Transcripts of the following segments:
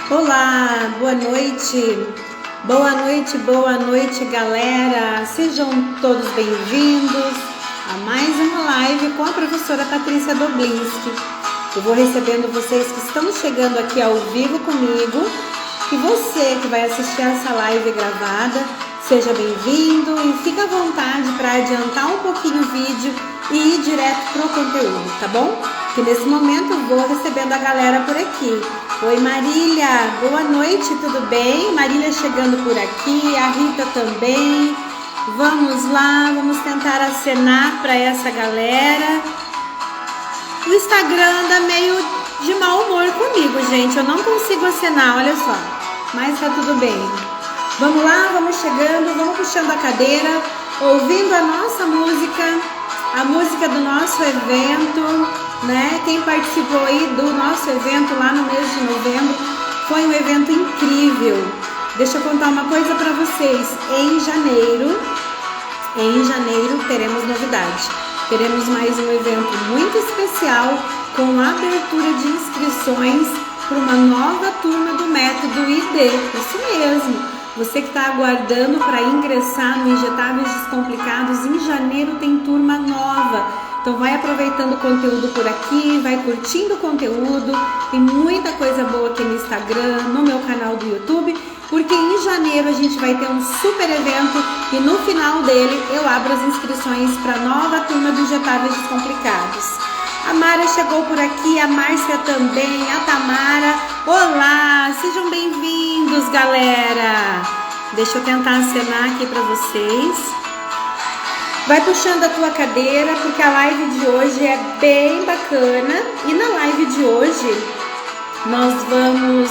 Olá, boa noite, galera. Sejam todos bem-vindos a mais uma live com a professora Patrícia Doblinski. Eu vou recebendo vocês que estão chegando aqui ao vivo comigo e você que vai assistir essa live gravada, seja bem-vindo e fica à vontade para adiantar um pouquinho o vídeo e ir direto pro conteúdo, tá bom? Que nesse momento eu vou recebendo a galera por aqui. Oi Marília, boa noite, tudo bem? Marília chegando por aqui, a Rita também. Vamos lá, vamos tentar acenar para essa galera. O Instagram anda meio de mau humor comigo, gente. Eu não consigo acenar, olha só. Mas tá tudo bem. Vamos lá, vamos chegando, vamos puxando a cadeira, ouvindo a nossa música, a música do nosso evento, né? Quem participou aí do nosso evento lá no mês de novembro, foi um evento incrível. Deixa eu contar uma coisa para vocês. Em janeiro teremos novidade. Teremos mais um evento muito especial com a abertura de inscrições para uma nova turma do Método ID. Isso mesmo. Você que está aguardando para ingressar no Injetáveis Descomplicados, em janeiro tem turma nova. Então vai aproveitando o conteúdo por aqui, vai curtindo o conteúdo. Tem muita coisa boa aqui no Instagram, no meu canal do YouTube, porque em janeiro a gente vai ter um super evento e no final dele eu abro as inscrições para a nova turma do Injetáveis Descomplicados. A Mara chegou por aqui, a Márcia também, a Tamara. Olá, sejam bem-vindos, galera. Deixa eu tentar acenar aqui para vocês. Vai puxando a tua cadeira, porque a live de hoje é bem bacana. E na live de hoje, nós vamos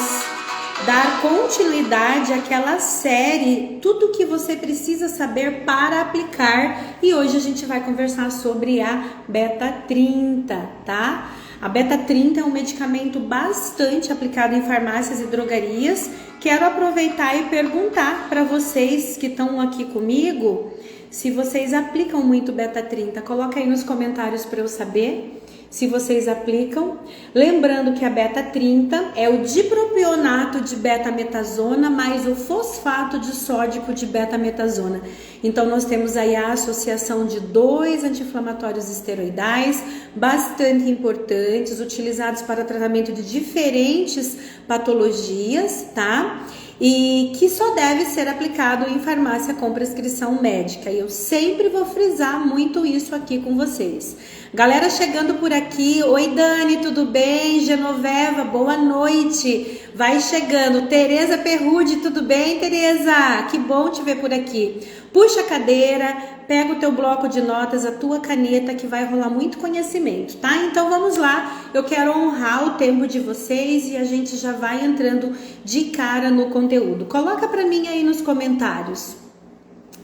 dar continuidade àquela série Tudo que você precisa saber para aplicar. E hoje a gente vai conversar sobre a beta-30, tá? A beta-30 é um medicamento bastante aplicado em farmácias e drogarias. Quero aproveitar e perguntar para vocês que estão aqui comigo se vocês aplicam muito beta-30. Coloca aí nos comentários para eu saber se vocês aplicam. Lembrando que a beta-30 é o dipropionato de betametasona mais o fosfato de sódico de betametasona. Então nós temos aí a associação de dois anti-inflamatórios esteroidais bastante importantes, utilizados para tratamento de diferentes patologias, tá? E que só deve ser aplicado em farmácia com prescrição médica. E eu sempre vou frisar muito isso aqui com vocês. Galera chegando por aqui, oi Dani, tudo bem? Genoveva, boa noite. Vai chegando, Tereza Perrude, tudo bem, Tereza? Que bom te ver por aqui. Puxa a cadeira, pega o teu bloco de notas, a tua caneta, que vai rolar muito conhecimento, tá? Então vamos lá, eu quero honrar o tempo de vocês e a gente já vai entrando de cara no conteúdo. Coloca pra mim aí nos comentários.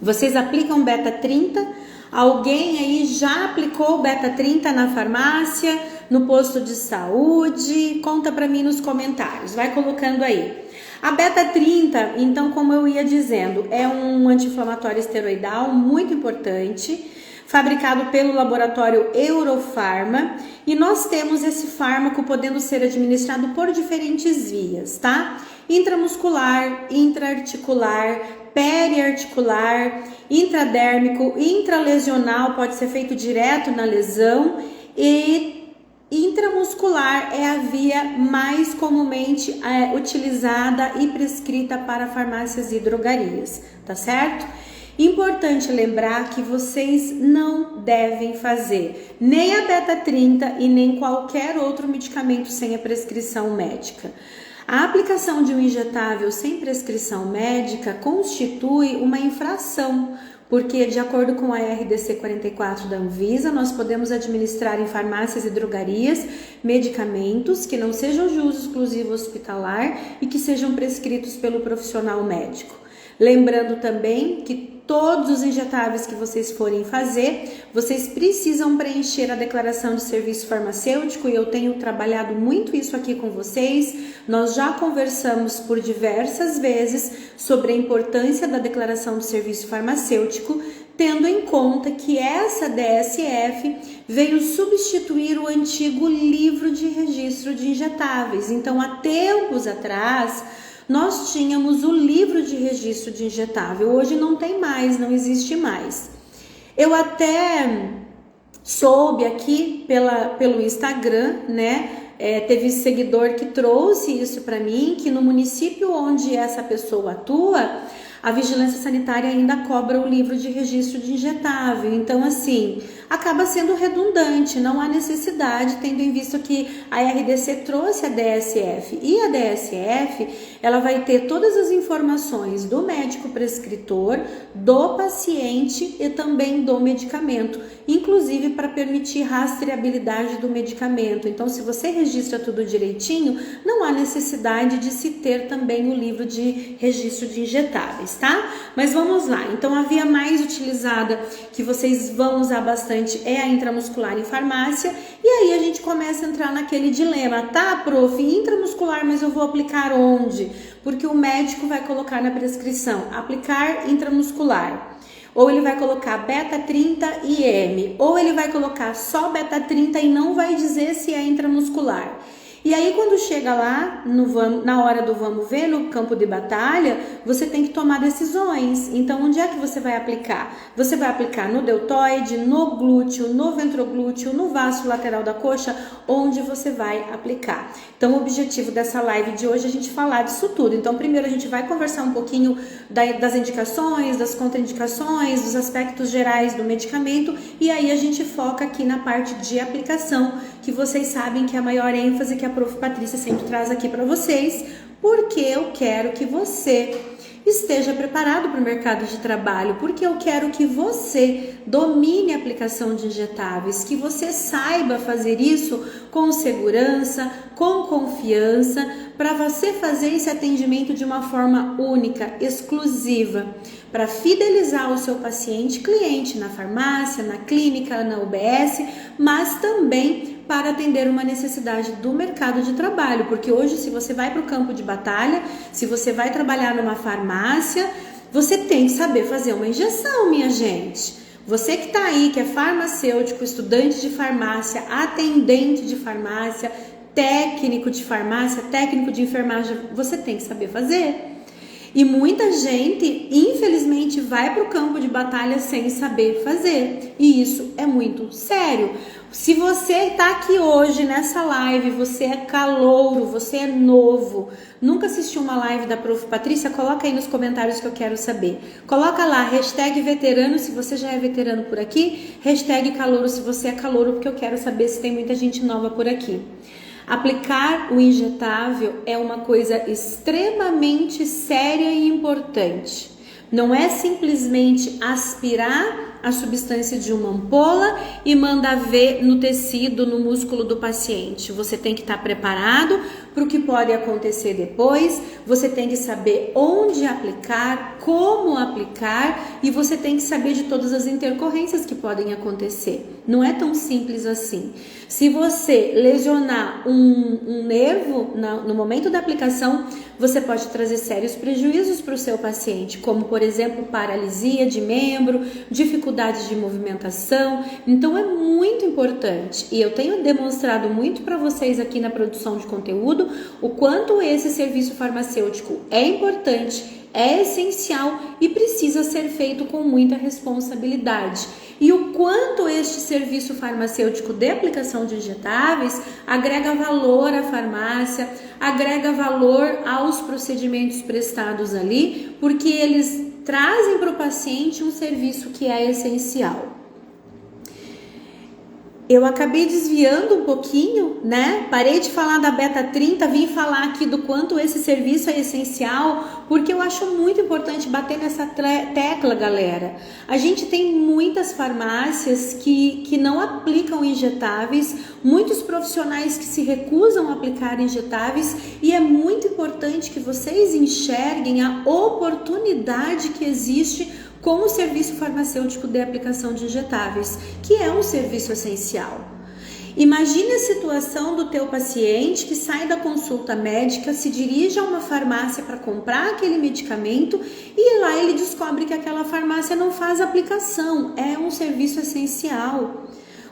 Vocês aplicam beta-30? Alguém aí já aplicou beta-30 na farmácia, no posto de saúde? Conta pra mim nos comentários, vai colocando aí. A beta-30, então, como eu ia dizendo, é um anti-inflamatório esteroidal muito importante, fabricado pelo laboratório Eurofarma, e nós temos esse fármaco podendo ser administrado por diferentes vias, tá? Intramuscular, intraarticular, periarticular, intradérmico, intralesional, pode ser feito direto na lesão, e intramuscular é a via mais comumente utilizada e prescrita para farmácias e drogarias, tá certo? Importante lembrar que vocês não devem fazer nem a beta-30 e nem qualquer outro medicamento sem a prescrição médica. A aplicação de um injetável sem prescrição médica constitui uma infração, porque, de acordo com a RDC 44 da Anvisa, nós podemos administrar em farmácias e drogarias medicamentos que não sejam de uso exclusivo hospitalar e que sejam prescritos pelo profissional médico. Lembrando também que todos os injetáveis que vocês forem fazer, vocês precisam preencher a declaração de serviço farmacêutico, e eu tenho trabalhado muito isso aqui com vocês. Nós já conversamos por diversas vezes sobre a importância da declaração de serviço farmacêutico. tendo em conta que essa DSF veio substituir o antigo livro de registro de injetáveis. Então, há tempos atrás, nós tínhamos o livro de registro de injetável. Hoje não tem mais, não existe mais. Eu até soube aqui pelo Instagram, né? Teve seguidor que trouxe isso para mim, que no município onde essa pessoa atua, a vigilância sanitária ainda cobra o livro de registro de injetável. Então, assim, acaba sendo redundante, não há necessidade, tendo em vista que a RDC trouxe a DSF. E a DSF, ela vai ter todas as informações do médico prescritor, do paciente e também do medicamento, inclusive para permitir rastreabilidade do medicamento. Então, se você registra tudo direitinho, não há necessidade de se ter também o livro de registro de injetáveis, tá? Mas vamos lá. Então, a via mais utilizada que vocês vão usar bastante é a intramuscular em farmácia, e aí a gente começa a entrar naquele dilema, tá, prof, intramuscular, mas eu vou aplicar onde? Porque o médico vai colocar na prescrição, aplicar intramuscular, ou ele vai colocar beta-30 IM, ou ele vai colocar só beta-30 e não vai dizer se é intramuscular. E aí, quando chega lá, na hora do vamos ver, no campo de batalha, você tem que tomar decisões. Então, onde é que você vai aplicar? Você vai aplicar no deltoide, no glúteo, no ventroglúteo, no vasto lateral da coxa, onde você vai aplicar. Então, o objetivo dessa live de hoje é a gente falar disso tudo. Então, primeiro a gente vai conversar um pouquinho das indicações, das contraindicações, dos aspectos gerais do medicamento, e aí a gente foca aqui na parte de aplicação, que vocês sabem que é a maior ênfase que a Prof. Patrícia sempre traz aqui para vocês, porque eu quero que você esteja preparado para o mercado de trabalho, porque eu quero que você domine a aplicação de injetáveis, que você saiba fazer isso com segurança, com confiança, para você fazer esse atendimento de uma forma única, exclusiva, para fidelizar o seu paciente, cliente na farmácia, na clínica, na UBS, mas também para atender uma necessidade do mercado de trabalho, porque hoje, se você vai para o campo de batalha, se você vai trabalhar numa farmácia, você tem que saber fazer uma injeção, minha gente. Você que está aí, que é farmacêutico, estudante de farmácia, atendente de farmácia, técnico de farmácia, técnico de enfermagem, você tem que saber fazer. E muita gente, infelizmente, vai para o campo de batalha sem saber fazer. E isso é muito sério. Se você está aqui hoje nessa live, você é calouro, você é novo, nunca assistiu uma live da Prof. Patrícia, coloca aí nos comentários que eu quero saber. Coloca lá, hashtag veterano se você já é veterano por aqui, hashtag calouro se você é calouro, porque eu quero saber se tem muita gente nova por aqui. Aplicar o injetável é uma coisa extremamente séria e importante. Não é simplesmente aspirar a substância de uma ampola e mandar ver no tecido, no músculo do paciente. Você tem que estar preparado para o que pode acontecer depois, você tem que saber onde aplicar, como aplicar, e você tem que saber de todas as intercorrências que podem acontecer. Não é tão simples assim. Se você lesionar um nervo no momento da aplicação, você pode trazer sérios prejuízos para o seu paciente, como, por exemplo, paralisia de membro, dificuldades de movimentação. Então, é muito importante, e eu tenho demonstrado muito para vocês aqui na produção de conteúdo, o quanto esse serviço farmacêutico é importante, é essencial e precisa ser feito com muita responsabilidade. E o quanto este serviço farmacêutico de aplicação de injetáveis agrega valor à farmácia, agrega valor aos procedimentos prestados ali, porque eles trazem para o paciente um serviço que é essencial. Eu acabei desviando um pouquinho, né? Parei de falar da beta-30, vim falar aqui do quanto esse serviço é essencial, porque eu acho muito importante bater nessa tecla, galera. A gente tem muitas farmácias que não aplicam injetáveis, muitos profissionais que se recusam a aplicar injetáveis, e é muito importante que vocês enxerguem a oportunidade que existe com o serviço farmacêutico de aplicação de injetáveis, que é um serviço essencial. Imagine a situação do teu paciente que sai da consulta médica, se dirige a uma farmácia para comprar aquele medicamento e lá ele descobre que aquela farmácia não faz aplicação, é um serviço essencial.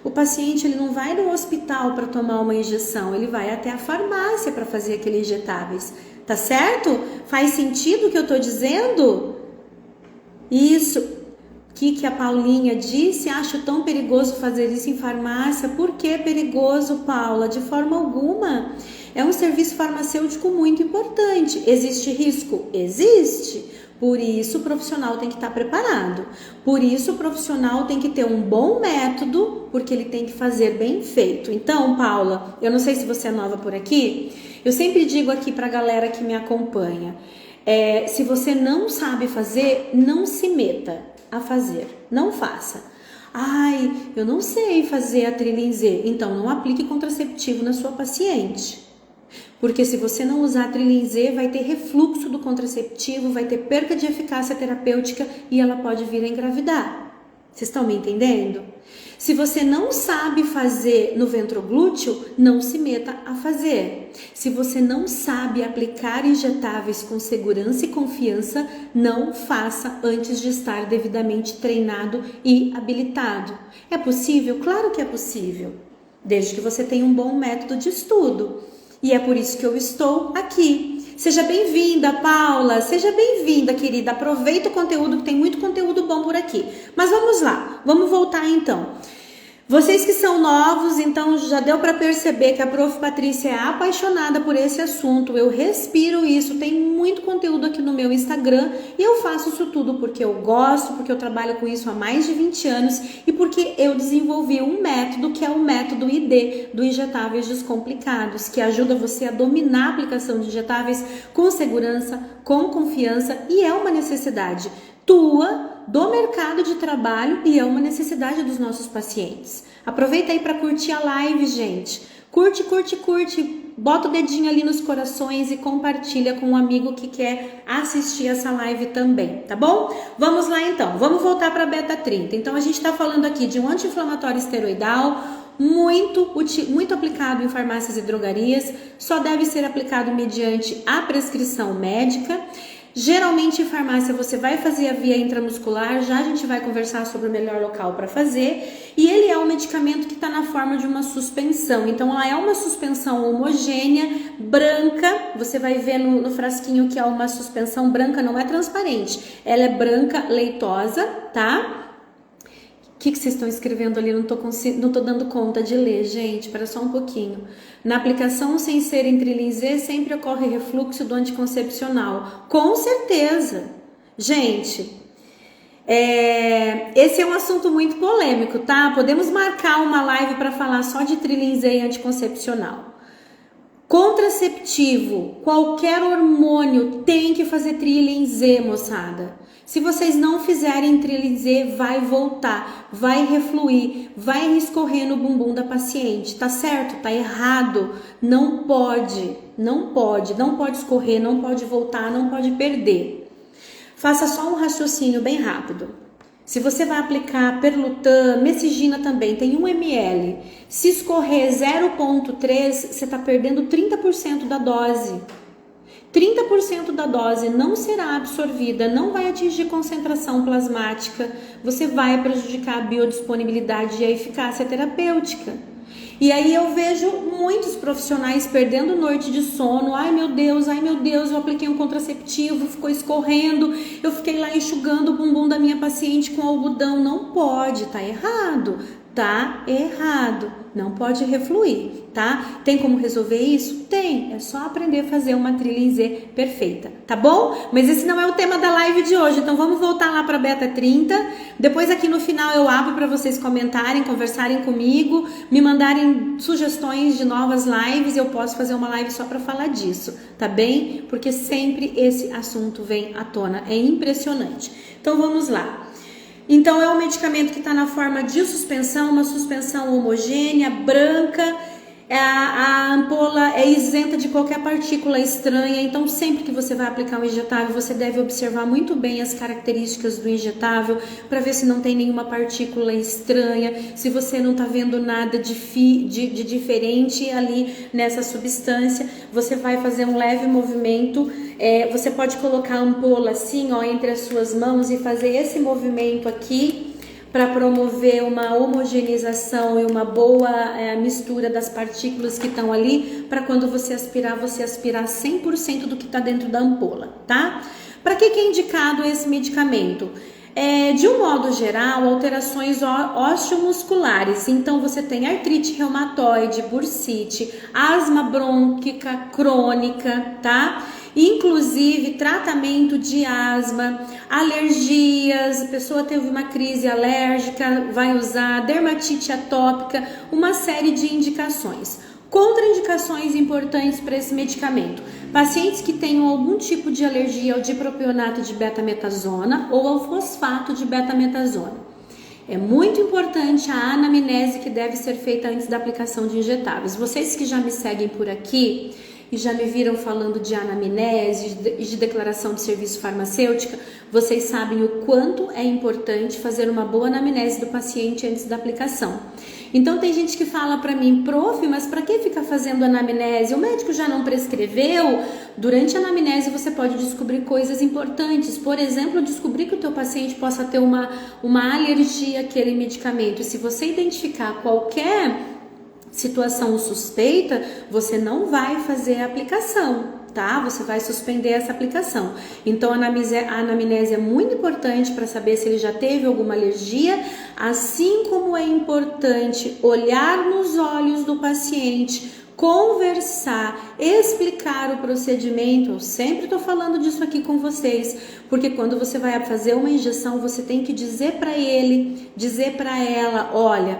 O paciente ele não vai no hospital para tomar uma injeção, ele vai até a farmácia para fazer aqueles injetáveis, tá certo? Faz sentido o que eu tô dizendo? Isso. Que a Paulinha disse, acho tão perigoso fazer isso em farmácia. Por que perigoso, Paula? De forma alguma. É um serviço farmacêutico muito importante. Existe risco? Existe. Por isso o profissional tem que estar preparado. Por isso o profissional tem que ter um bom método, porque ele tem que fazer bem feito. Então, Paula, eu não sei se você é nova por aqui, eu sempre digo aqui para a galera que me acompanha, se você não sabe fazer, não se meta a fazer, não faça. Ai, eu não sei fazer a trilha em Z, então não aplique contraceptivo na sua paciente. Porque se você não usar a trilha em Z, vai ter refluxo do contraceptivo, vai ter perda de eficácia terapêutica e ela pode vir a engravidar. Vocês estão me entendendo? Se você não sabe fazer no ventroglúteo, não se meta a fazer. Se você não sabe aplicar injetáveis com segurança e confiança, não faça antes de estar devidamente treinado e habilitado. É possível? Claro que é possível, desde que você tenha um bom método de estudo. E é por isso que eu estou aqui. Seja bem-vinda, Paula. Seja bem-vinda, querida. Aproveita o conteúdo, que tem muito conteúdo bom por aqui. Mas vamos lá. Vamos voltar então. Vocês que são novos, então já deu para perceber que a Prof. Patrícia é apaixonada por esse assunto. Eu respiro isso, tem muito conteúdo aqui no meu Instagram e eu faço isso tudo porque eu gosto, porque eu trabalho com isso há mais de 20 anos e porque eu desenvolvi um método que é o método ID, do Injetáveis Descomplicados, que ajuda você a dominar a aplicação de injetáveis com segurança, com confiança e é uma necessidade tua, do mercado de trabalho e é uma necessidade dos nossos pacientes. Aproveita aí para curtir a live, gente. Curte. Bota o dedinho ali nos corações e compartilha com um amigo que quer assistir essa live também, tá bom? Vamos lá então, vamos voltar para a beta 30. Então a gente está falando aqui de um anti-inflamatório esteroidal, muito aplicado em farmácias e drogarias, só deve ser aplicado mediante a prescrição médica. Geralmente em farmácia você vai fazer a via intramuscular, já a gente vai conversar sobre o melhor local para fazer, e ele é um medicamento que está na forma de uma suspensão, então ela é uma suspensão homogênea, branca, você vai ver no frasquinho que é uma suspensão branca, não é transparente, ela é branca, leitosa, tá? O que vocês estão escrevendo ali? Não tô dando conta de ler, gente. Espera só um pouquinho. Na aplicação sem ser em trilha em Z, sempre ocorre refluxo do anticoncepcional. Com certeza. Gente, esse é um assunto muito polêmico, tá? Podemos marcar uma live para falar só de trilha em Z e anticoncepcional. Contraceptivo, qualquer hormônio tem que fazer trilha em Z, moçada. Se vocês não fizerem trilha em Z, vai voltar, vai refluir, vai escorrer no bumbum da paciente, tá certo? Tá errado, não pode escorrer, não pode voltar, não pode perder. Faça só um raciocínio bem rápido. Se você vai aplicar Perlutan, Mesigina também, tem 1 ml. Se escorrer 0,3, você está perdendo 30% da dose. 30% da dose não será absorvida, não vai atingir concentração plasmática, você vai prejudicar a biodisponibilidade e a eficácia terapêutica. E aí eu vejo muitos profissionais perdendo noite de sono. Ai meu Deus, eu apliquei um contraceptivo, ficou escorrendo, eu fiquei lá enxugando o bumbum da minha paciente com algodão. Não pode, tá errado. Tá errado, não pode refluir, tá? Tem como resolver isso? Tem, é só aprender a fazer uma trilha em Z perfeita, tá bom? Mas esse não é o tema da live de hoje, então vamos voltar lá para beta 30. Depois aqui no final eu abro para vocês comentarem, conversarem comigo, me mandarem sugestões de novas lives e eu posso fazer uma live só para falar disso, tá bem? Porque sempre esse assunto vem à tona, é impressionante. Então vamos lá. Então é um medicamento que está na forma de suspensão, uma suspensão homogênea, branca. A ampola é isenta de qualquer partícula estranha, então sempre que você vai aplicar um injetável, você deve observar muito bem as características do injetável para ver se não tem nenhuma partícula estranha, se você não está vendo nada de diferente ali nessa substância. Você vai fazer um leve movimento, você pode colocar a ampola assim, ó, entre as suas mãos e fazer esse movimento aqui, para promover uma homogeneização e uma boa mistura das partículas que estão ali, para quando você aspirar 100% do que está dentro da ampola, tá? Para que é indicado esse medicamento? De um modo geral, alterações osteomusculares. Então, você tem artrite reumatoide, bursite, asma brônquica crônica, tá? Inclusive tratamento de asma, alergias, a pessoa teve uma crise alérgica, vai usar dermatite atópica, uma série de indicações. Contraindicações importantes para esse medicamento: pacientes que tenham algum tipo de alergia ao dipropionato de betametasona ou ao fosfato de betametasona. É muito importante a anamnese que deve ser feita antes da aplicação de injetáveis. Vocês que já me seguem por aqui e já me viram falando de anamnese e de declaração de serviço farmacêutica, vocês sabem o quanto é importante fazer uma boa anamnese do paciente antes da aplicação. Então tem gente que fala para mim: prof, mas para que ficar fazendo anamnese? O médico já não prescreveu? Durante a anamnese você pode descobrir coisas importantes. Por exemplo, descobrir que o teu paciente possa ter uma alergia àquele medicamento. E se você identificar qualquer situação suspeita, você não vai fazer a aplicação, tá? Você vai suspender essa aplicação. Então a anamnese é muito importante para saber se ele já teve alguma alergia, assim como é importante olhar nos olhos do paciente, conversar, explicar o procedimento. Eu sempre estou falando disso aqui com vocês, porque quando você vai fazer uma injeção, você tem que dizer para ele, dizer para ela: olha,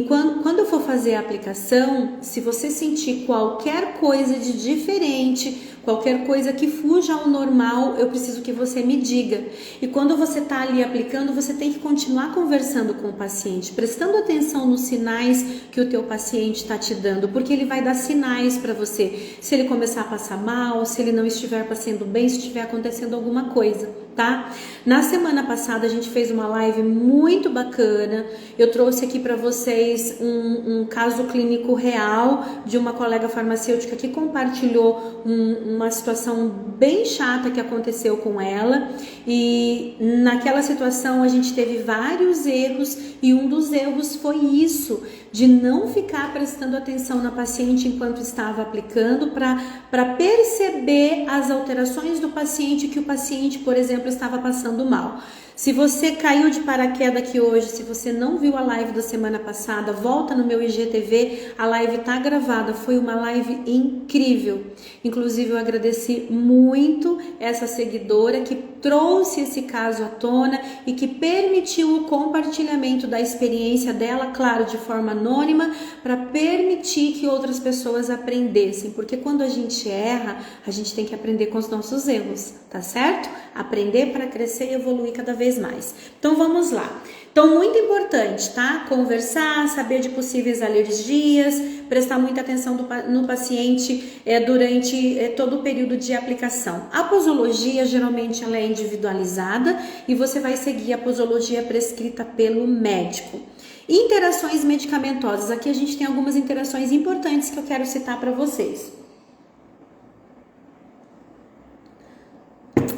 quando eu for fazer a aplicação, se você sentir qualquer coisa de diferente, qualquer coisa que fuja ao normal, eu preciso que você me diga. E quando você está ali aplicando, você tem que continuar conversando com o paciente, prestando atenção nos sinais que o teu paciente está te dando, porque ele vai dar sinais para você. Se ele começar a passar mal, se ele não estiver passando bem, se estiver acontecendo alguma coisa, tá? Na semana passada a gente fez uma live muito bacana. Eu trouxe aqui para vocês um caso clínico real de uma colega farmacêutica que compartilhou uma situação bem chata que aconteceu com ela, e naquela situação a gente teve vários erros, e um dos erros foi isso, de não ficar prestando atenção na paciente enquanto estava aplicando, para perceber as alterações do paciente, que o paciente, por exemplo, estava passando mal. Se você caiu de paraquedas aqui hoje, se você não viu a live da semana passada, volta no meu IGTV, a live tá gravada, foi uma live incrível. Inclusive eu agradeci muito essa seguidora que trouxe esse caso à tona e que permitiu o compartilhamento da experiência dela, claro, de forma anônima, para permitir que outras pessoas aprendessem, porque quando a gente erra, a gente tem que aprender com os nossos erros, tá certo? Aprender para crescer e evoluir cada vez mais. Então vamos lá. Então, muito importante, tá? Conversar, saber de possíveis alergias, prestar muita atenção no paciente durante todo o período de aplicação. A posologia, geralmente, ela é individualizada e você vai seguir a posologia prescrita pelo médico. Interações medicamentosas. Aqui a gente tem algumas interações importantes que eu quero citar para vocês.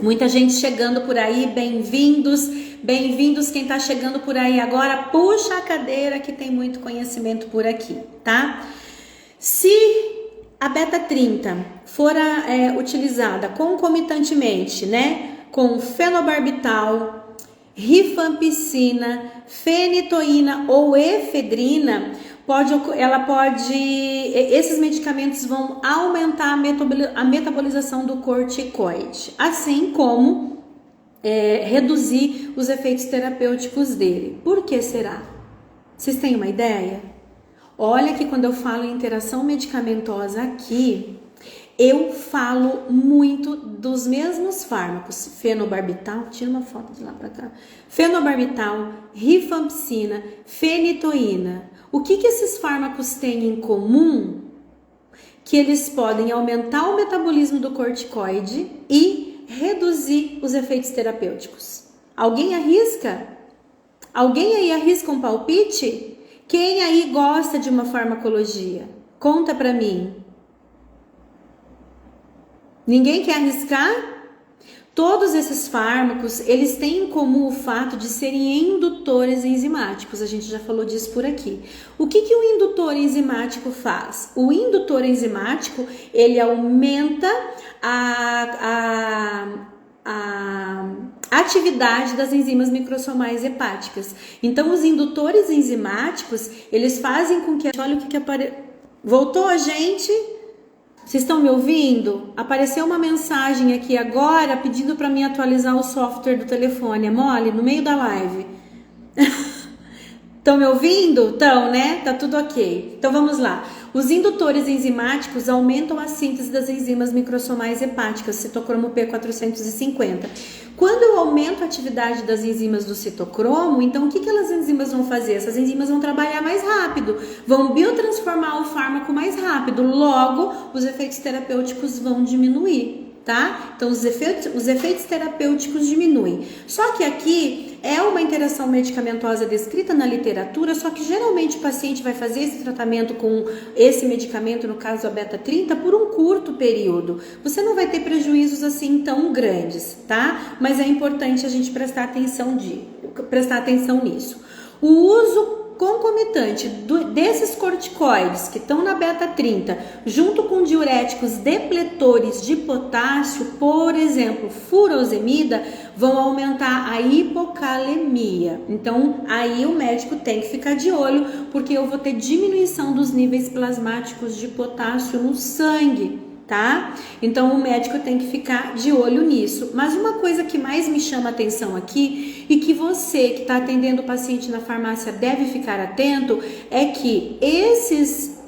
Muita gente chegando por aí, bem-vindos, bem-vindos. Quem tá chegando por aí agora, puxa a cadeira que tem muito conhecimento por aqui, tá? Se a beta-30 for utilizada concomitantemente, né, com fenobarbital, rifampicina, fenitoína ou efedrina, esses medicamentos vão aumentar a metabolização do corticoide, assim como reduzir os efeitos terapêuticos dele. Por que será? Vocês têm uma ideia? Olha que quando eu falo em interação medicamentosa aqui, eu falo muito dos mesmos fármacos, fenobarbital, tira uma foto de lá para cá, fenobarbital, rifampicina, fenitoína. O que esses fármacos têm em comum? Que eles podem aumentar o metabolismo do corticoide e reduzir os efeitos terapêuticos. Alguém arrisca? Alguém aí arrisca um palpite? Quem aí gosta de uma farmacologia? Conta pra mim. Ninguém quer arriscar? Todos esses fármacos, eles têm em comum o fato de serem indutores enzimáticos. A gente já falou disso por aqui. O que o indutor enzimático faz? O indutor enzimático, ele aumenta a atividade das enzimas microsomais hepáticas. Então, os indutores enzimáticos, eles fazem com que... Olha o que apareceu. Voltou a gente? Vocês estão me ouvindo? Apareceu uma mensagem aqui agora pedindo para mim atualizar o software do telefone. É mole? No meio da live. Estão me ouvindo? Estão, né? Tá tudo ok. Então vamos lá. Os indutores enzimáticos aumentam a síntese das enzimas microsomais hepáticas, citocromo P450. Quando eu aumento a atividade das enzimas do citocromo, então o que aquelas enzimas vão fazer? Essas enzimas vão trabalhar mais rápido, vão biotransformar o fármaco mais rápido, logo os efeitos terapêuticos vão diminuir, tá? Então os efeitos terapêuticos diminuem. Só que aqui é uma interação medicamentosa descrita na literatura, só que geralmente o paciente vai fazer esse tratamento com esse medicamento, no caso a beta-30, por um curto período. Você não vai ter prejuízos assim tão grandes, tá? Mas é importante a gente prestar atenção nisso. O uso concomitante desses corticoides que estão na beta-30, junto com diuréticos depletores de potássio, por exemplo, furosemida, vão aumentar a hipocalemia. Então, aí o médico tem que ficar de olho, porque eu vou ter diminuição dos níveis plasmáticos de potássio no sangue, tá? Então, o médico tem que ficar de olho nisso. Mas uma coisa que mais me chama a atenção aqui e que você que está atendendo o paciente na farmácia deve ficar atento é que esses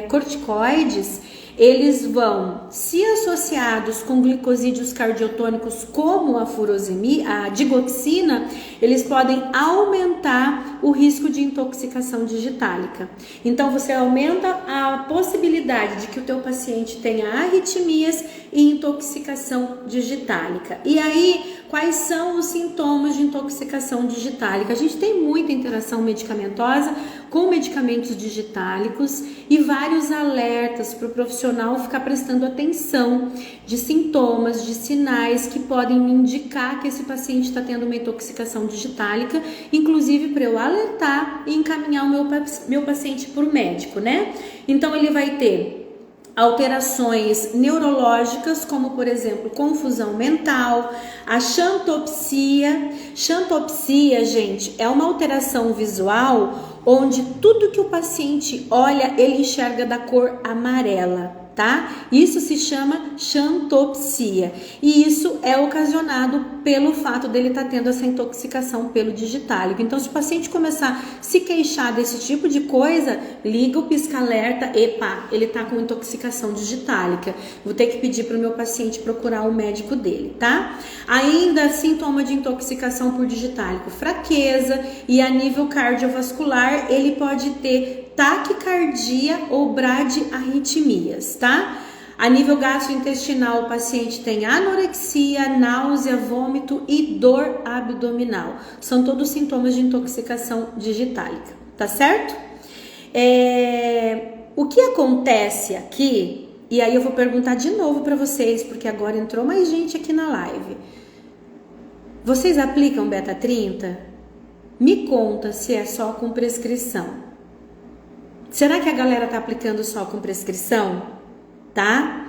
corticoides, eles vão, se associados com glicosídeos cardiotônicos como a digoxina, eles podem aumentar o risco de intoxicação digitálica. Então, você aumenta a possibilidade de que o teu paciente tenha arritmias e intoxicação digitálica. E aí, quais são os sintomas de intoxicação digitálica? A gente tem muita interação medicamentosa com medicamentos digitálicos e vários alertas para o profissional ficar prestando atenção de sintomas, de sinais que podem me indicar que esse paciente está tendo uma intoxicação digitálica, inclusive para eu alertar e encaminhar o meu paciente para o médico, né? Então ele vai ter alterações neurológicas, como por exemplo, confusão mental, a xantopsia. Xantopsia, gente, é uma alteração visual onde tudo que o paciente olha, ele enxerga da cor amarela, tá? Isso se chama xantopsia. E isso é ocasionado pelo fato dele estar tendo essa intoxicação pelo digitálico. Então, se o paciente começar a se queixar desse tipo de coisa, liga o pisca-alerta, epa, ele tá com intoxicação digitálica. Vou ter que pedir para o meu paciente procurar o médico dele, tá? Ainda sintoma de intoxicação por digitálico, fraqueza, e a nível cardiovascular, ele pode ter taquicardia ou bradiarritmias, tá? A nível gastrointestinal, o paciente tem anorexia, náusea, vômito e dor abdominal. São todos sintomas de intoxicação digitálica, tá certo? O que acontece aqui, e aí eu vou perguntar de novo para vocês, porque agora entrou mais gente aqui na live. Vocês aplicam beta-30? Me conta se é só com prescrição. Será que a galera tá aplicando só com prescrição? Tá?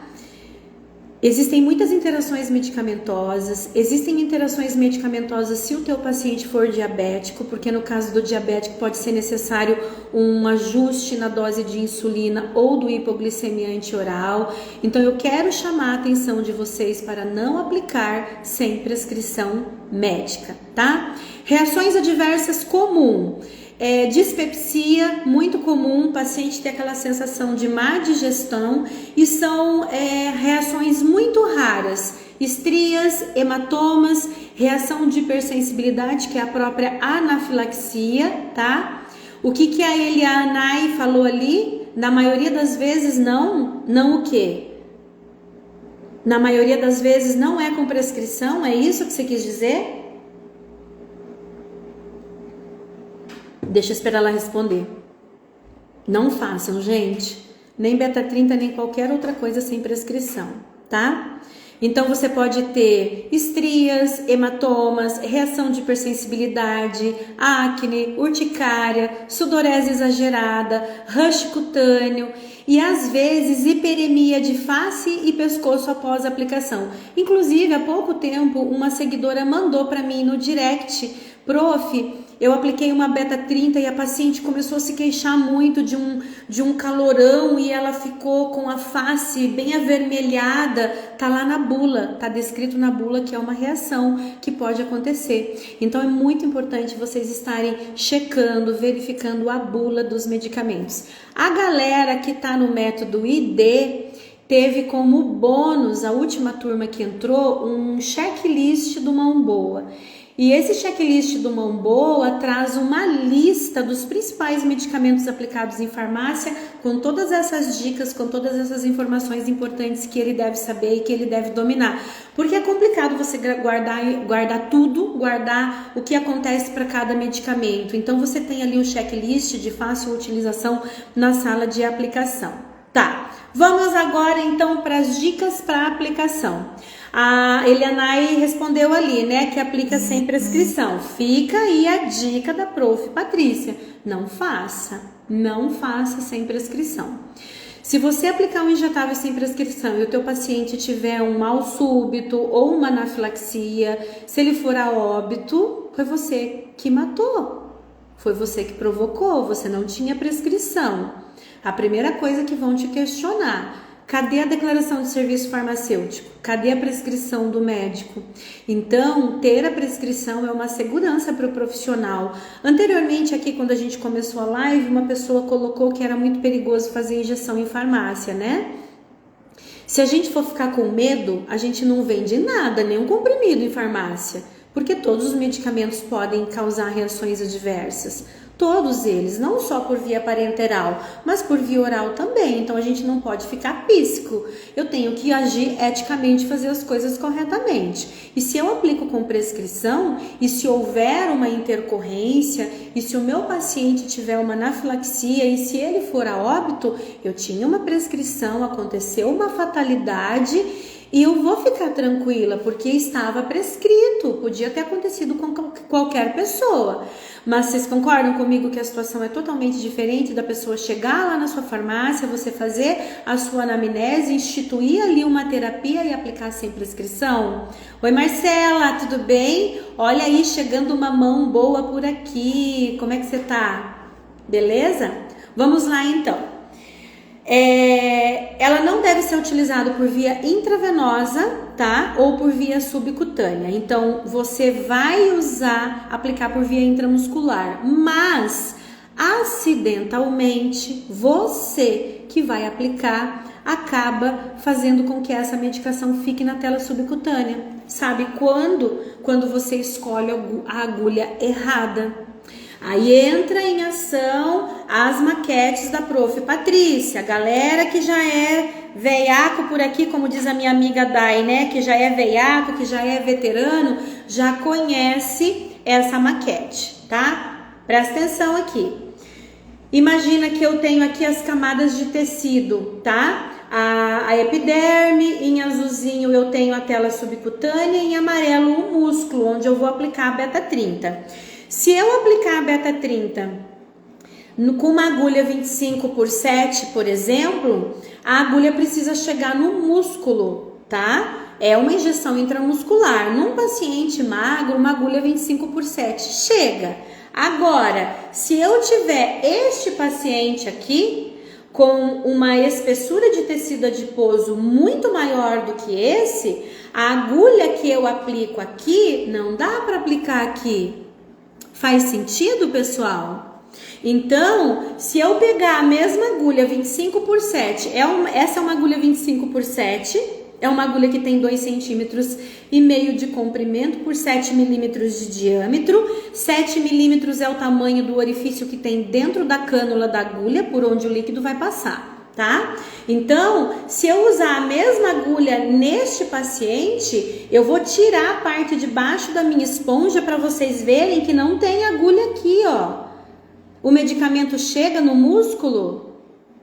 Existem muitas interações medicamentosas, existem interações medicamentosas se o teu paciente for diabético, porque no caso do diabético pode ser necessário um ajuste na dose de insulina ou do hipoglicemiante oral. Então eu quero chamar a atenção de vocês para não aplicar sem prescrição médica, tá? Reações adversas comuns. Dispepsia, muito comum, o paciente ter aquela sensação de má digestão, e são reações muito raras, estrias, hematomas, reação de hipersensibilidade, que é a própria anafilaxia, tá? O que a Elianai falou ali? Na maioria das vezes não o quê? Na maioria das vezes não é com prescrição, é isso que você quis dizer? Deixa eu esperar ela responder. Não façam, gente, nem beta-30, nem qualquer outra coisa sem prescrição, tá? Então você pode ter estrias, hematomas, reação de hipersensibilidade, acne, urticária, sudorese exagerada, rush cutâneo e às vezes hiperemia de face e pescoço após a aplicação. Inclusive, há pouco tempo, uma seguidora mandou para mim no direct: prof, eu apliquei uma beta-30 e a paciente começou a se queixar muito de um calorão e ela ficou com a face bem avermelhada. Tá lá na bula, tá descrito na bula que é uma reação que pode acontecer. Então é muito importante vocês estarem checando, verificando a bula dos medicamentos. A galera que tá no método ID teve como bônus, a última turma que entrou, um checklist do Mão Boa. E esse checklist do Mão Boa traz uma lista dos principais medicamentos aplicados em farmácia, com todas essas dicas, com todas essas informações importantes que ele deve saber e que ele deve dominar. Porque é complicado você guardar tudo, guardar o que acontece para cada medicamento. Então você tem ali um checklist de fácil utilização na sala de aplicação. Tá, vamos agora então para as dicas para aplicação. A Elianai respondeu ali, né, que aplica sem prescrição. Fica aí a dica da prof. Patrícia. Não faça sem prescrição. Se você aplicar um injetável sem prescrição e o teu paciente tiver um mal súbito ou uma anafilaxia, se ele for a óbito, foi você que matou. Foi você que provocou, você não tinha prescrição. A primeira coisa que vão te questionar: cadê a declaração de serviço farmacêutico? Cadê a prescrição do médico? Então, ter a prescrição é uma segurança para o profissional. Anteriormente, aqui, quando a gente começou a live, uma pessoa colocou que era muito perigoso fazer injeção em farmácia, né? Se a gente for ficar com medo, a gente não vende nada, nenhum comprimido em farmácia, porque todos os medicamentos podem causar reações adversas. Todos eles, não só por via parenteral, mas por via oral também. Então a gente não pode ficar píssico. Eu tenho que agir eticamente, fazer as coisas corretamente. E se eu aplico com prescrição, e se houver uma intercorrência, e se o meu paciente tiver uma anafilaxia, e se ele for a óbito, eu tinha uma prescrição, aconteceu uma fatalidade, e eu vou ficar tranquila, porque estava prescrito, podia ter acontecido com qualquer pessoa. Mas vocês concordam comigo que a situação é totalmente diferente da pessoa chegar lá na sua farmácia, você fazer a sua anamnese, instituir ali uma terapia e aplicar sem prescrição? Oi Marcela, tudo bem? Olha aí, chegando uma mão boa por aqui, como é que você tá? Beleza? Vamos lá então. Ela não deve ser utilizada por via intravenosa, tá? Ou por via subcutânea. Então, você vai aplicar por via intramuscular, mas acidentalmente, você que vai aplicar acaba fazendo com que essa medicação fique na tela subcutânea. Sabe quando? Quando você escolhe a agulha errada. Aí entra em ação as maquetes da prof. Patrícia. A galera que já é veiaco por aqui, como diz a minha amiga Dai, né? Que já é veiaco, que já é veterano, já conhece essa maquete, tá? Presta atenção aqui. Imagina que eu tenho aqui as camadas de tecido, tá? A epiderme, em azulzinho eu tenho a tela subcutânea, em amarelo o músculo, onde eu vou aplicar a beta-30. Se eu aplicar a beta-30 com uma agulha 25/7, por exemplo, a agulha precisa chegar no músculo, tá? É uma injeção intramuscular. Num paciente magro, uma agulha 25/7 chega. Agora, se eu tiver este paciente aqui com uma espessura de tecido adiposo muito maior do que esse, a agulha que eu aplico aqui não dá para aplicar aqui. Faz sentido, pessoal? Então, se eu pegar a mesma agulha 25/7, essa é uma agulha 25/7, É uma agulha que tem 2,5 centímetros de comprimento por 7 milímetros de diâmetro. 7 milímetros é o tamanho do orifício que tem dentro da cânula da agulha, por onde o líquido vai passar, tá? Então, se eu usar a mesma agulha neste paciente, eu vou tirar a parte de baixo da minha esponja para vocês verem que não tem agulha aqui, ó. O medicamento chega no músculo?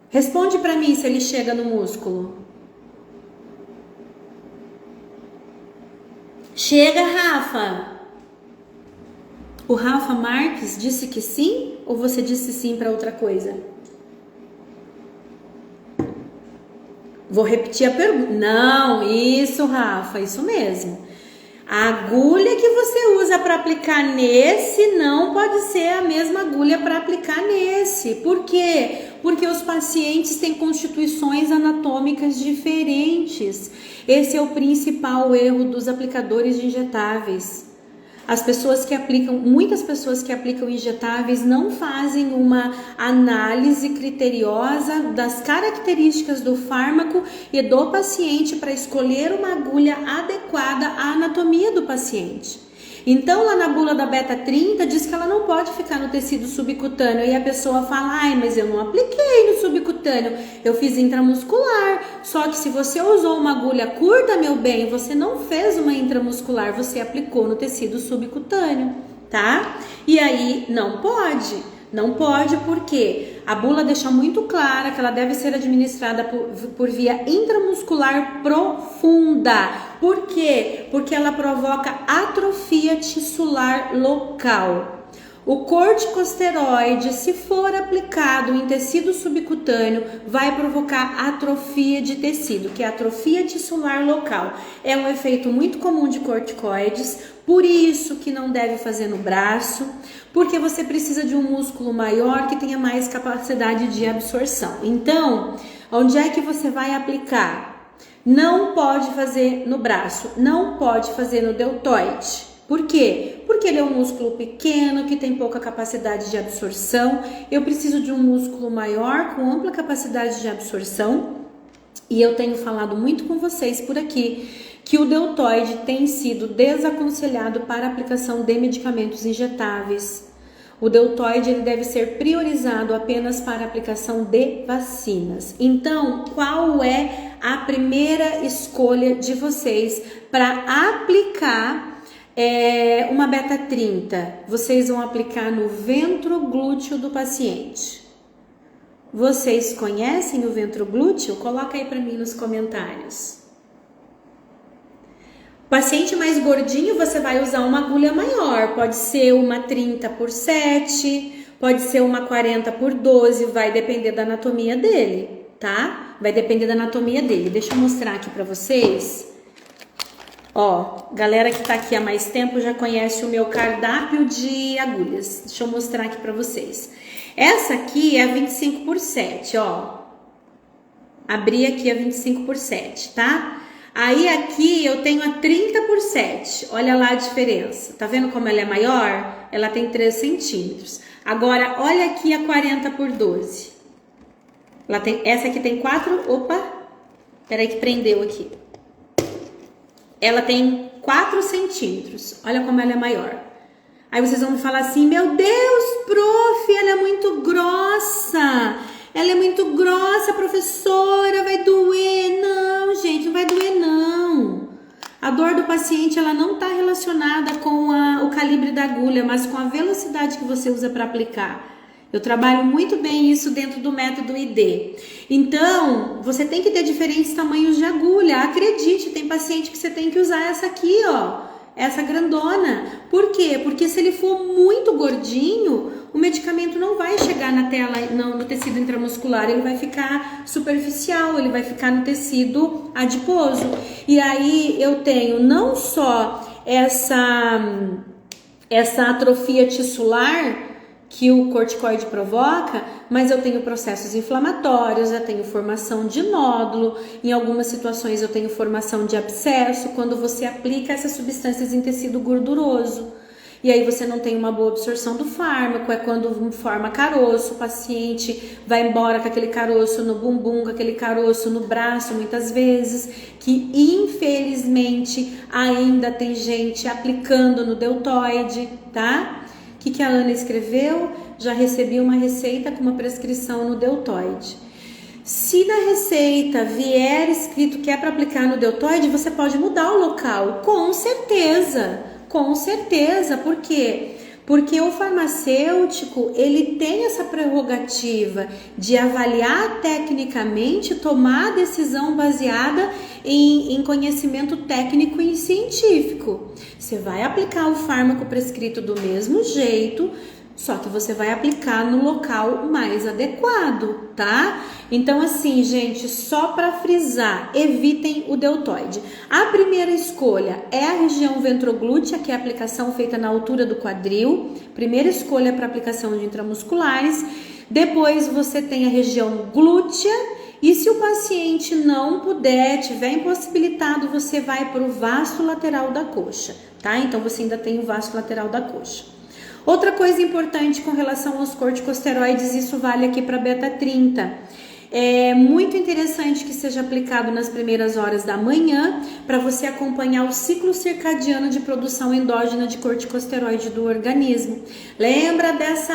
Responde para mim se ele chega no músculo. Chega, Rafa. O Rafa Marques disse que sim ou você disse sim para outra coisa? Vou repetir a pergunta. Não, isso, Rafa, isso mesmo. A agulha que você usa para aplicar nesse não pode ser a mesma agulha para aplicar nesse. Por quê? Porque os pacientes têm constituições anatômicas diferentes. Esse é o principal erro dos aplicadores de injetáveis. Muitas pessoas que aplicam injetáveis não fazem uma análise criteriosa das características do fármaco e do paciente para escolher uma agulha adequada à anatomia do paciente. Então, lá na bula da beta 30 diz que ela não pode ficar no tecido subcutâneo e a pessoa fala, ai, mas eu não apliquei no subcutâneo, eu fiz intramuscular. Só que se você usou uma agulha curta, meu bem, você não fez uma intramuscular, você aplicou no tecido subcutâneo, tá? E aí, não pode. Não pode porque a bula deixa muito clara que ela deve ser administrada por via intramuscular profunda. Por quê? Porque ela provoca atrofia tissular local. O corticosteroide, se for aplicado em tecido subcutâneo, vai provocar atrofia de tecido, que é atrofia tissular local. É um efeito muito comum de corticoides, por isso que não deve fazer no braço, porque você precisa de um músculo maior que tenha mais capacidade de absorção. Então, onde é que você vai aplicar? Não pode fazer no braço, não pode fazer no deltoide. Por quê? Porque ele é um músculo pequeno, que tem pouca capacidade de absorção. Eu preciso de um músculo maior, com ampla capacidade de absorção. E eu tenho falado muito com vocês por aqui, que o deltoide tem sido desaconselhado para aplicação de medicamentos injetáveis. O deltoide ele deve ser priorizado apenas para aplicação de vacinas. Então, qual é a primeira escolha de vocês para aplicar uma beta 30? Vocês vão aplicar no ventroglúteo do paciente. Vocês conhecem o ventroglúteo? Coloca aí para mim nos comentários. Paciente mais gordinho, você vai usar uma agulha maior, pode ser uma 30 por 7, pode ser uma 40 por 12, vai depender da anatomia dele, tá? Vai depender da anatomia dele. Deixa eu mostrar aqui pra vocês. Ó, galera que tá aqui há mais tempo já conhece o meu cardápio de agulhas. Deixa eu mostrar aqui pra vocês. Essa aqui é a 25 por 7, ó. Abri aqui a 25 por 7, tá? Aí aqui eu tenho a 30 por 7, olha lá a diferença, tá vendo como ela é maior? Ela tem 3 centímetros. Agora, olha aqui a 40 por 12. Essa aqui tem 4, opa, peraí que prendeu aqui. Ela tem 4 centímetros, olha como ela é maior. Aí vocês vão me falar assim, meu Deus, prof, ela é muito grossa. Ela é muito grossa, professora, vai doer. Não, gente, não vai doer não. A dor do paciente ela não está relacionada com o calibre da agulha, mas com a velocidade que você usa para aplicar. Eu trabalho muito bem isso dentro do método ID. Então, você tem que ter diferentes tamanhos de agulha. Acredite, tem paciente que você tem que usar essa aqui, ó. Essa grandona. Por quê? Porque se ele for muito gordinho, o medicamento não vai chegar na tela, no tecido intramuscular, ele vai ficar superficial, ele vai ficar no tecido adiposo. E aí eu tenho não só essa atrofia tissular que o corticoide provoca, mas eu tenho processos inflamatórios, eu tenho formação de nódulo, em algumas situações eu tenho formação de abscesso, quando você aplica essas substâncias em tecido gorduroso. E aí você não tem uma boa absorção do fármaco, é quando forma caroço, o paciente vai embora com aquele caroço no bumbum, com aquele caroço no braço, muitas vezes, que infelizmente ainda tem gente aplicando no deltoide, tá? O que a Ana escreveu? Já recebi uma receita com uma prescrição no deltoide. Se na receita vier escrito que é para aplicar no deltoide, você pode mudar o local, com certeza. Com certeza, por quê? Porque o farmacêutico, ele tem essa prerrogativa de avaliar tecnicamente, tomar a decisão baseada em conhecimento técnico e científico. Você vai aplicar o fármaco prescrito do mesmo jeito, só que você vai aplicar no local mais adequado, tá? Então assim, gente, só para frisar, evitem o deltoide. A primeira escolha é a região ventroglútea, que é a aplicação feita na altura do quadril. Primeira escolha para aplicação de intramusculares. Depois você tem a região glútea. E se o paciente não puder, tiver impossibilitado, você vai para o vasto lateral da coxa, tá? Então você ainda tem o vasto lateral da coxa. Outra coisa importante com relação aos corticosteroides, isso vale aqui para beta-30. É muito interessante que seja aplicado nas primeiras horas da manhã para você acompanhar o ciclo circadiano de produção endógena de corticosteroide do organismo. Lembra dessa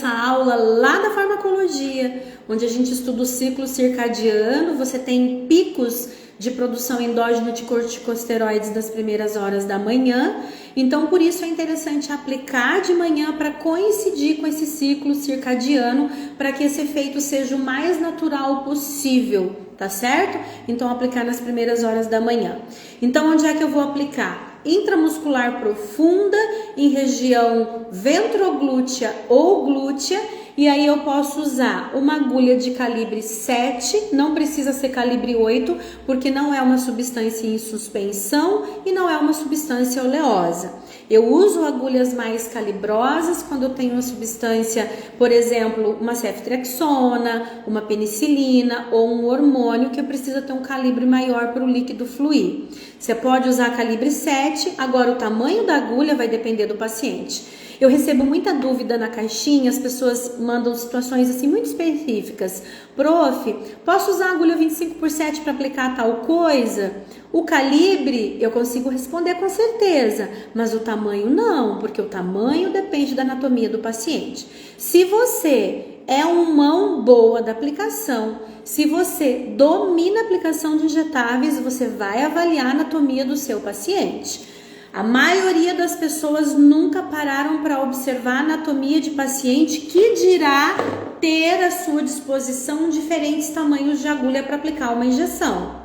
aula lá da farmacologia, onde a gente estuda o ciclo circadiano? Você tem picos de produção endógena de corticosteroides das primeiras horas da manhã. Então, por isso é interessante aplicar de manhã para coincidir com esse ciclo circadiano, para que esse efeito seja o mais natural possível, tá certo? Então, aplicar nas primeiras horas da manhã. Então, onde é que eu vou aplicar? Intramuscular profunda, em região ventroglútea ou glútea. E aí eu posso usar uma agulha de calibre 7, não precisa ser calibre 8, porque não é uma substância em suspensão e não é uma substância oleosa. Eu uso agulhas mais calibrosas quando eu tenho uma substância, por exemplo, uma ceftriaxona, uma penicilina ou um hormônio que precisa ter um calibre maior para o líquido fluir. Você pode usar calibre 7, agora o tamanho da agulha vai depender do paciente. Eu recebo muita dúvida na caixinha, as pessoas mandam situações assim muito específicas. Prof, posso usar a agulha 25/7 para aplicar tal coisa? O calibre eu consigo responder com certeza, mas o tamanho não, porque o tamanho depende da anatomia do paciente. Se você é uma mão boa da aplicação, se você domina a aplicação de injetáveis, você vai avaliar a anatomia do seu paciente. A maioria das pessoas nunca pararam para observar a anatomia de paciente, que dirá ter à sua disposição diferentes tamanhos de agulha para aplicar uma injeção,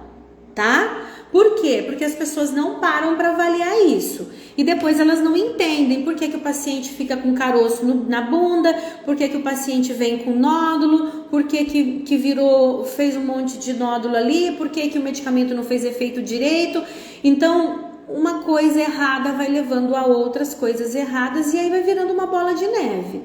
tá? Por quê? Porque as pessoas não param para avaliar isso. E depois elas não entendem por que o paciente fica com caroço na bunda, por que o paciente vem com nódulo, por que fez um monte de nódulo ali, por que o medicamento não fez efeito direito. Então, uma coisa errada vai levando a outras coisas erradas e aí vai virando uma bola de neve.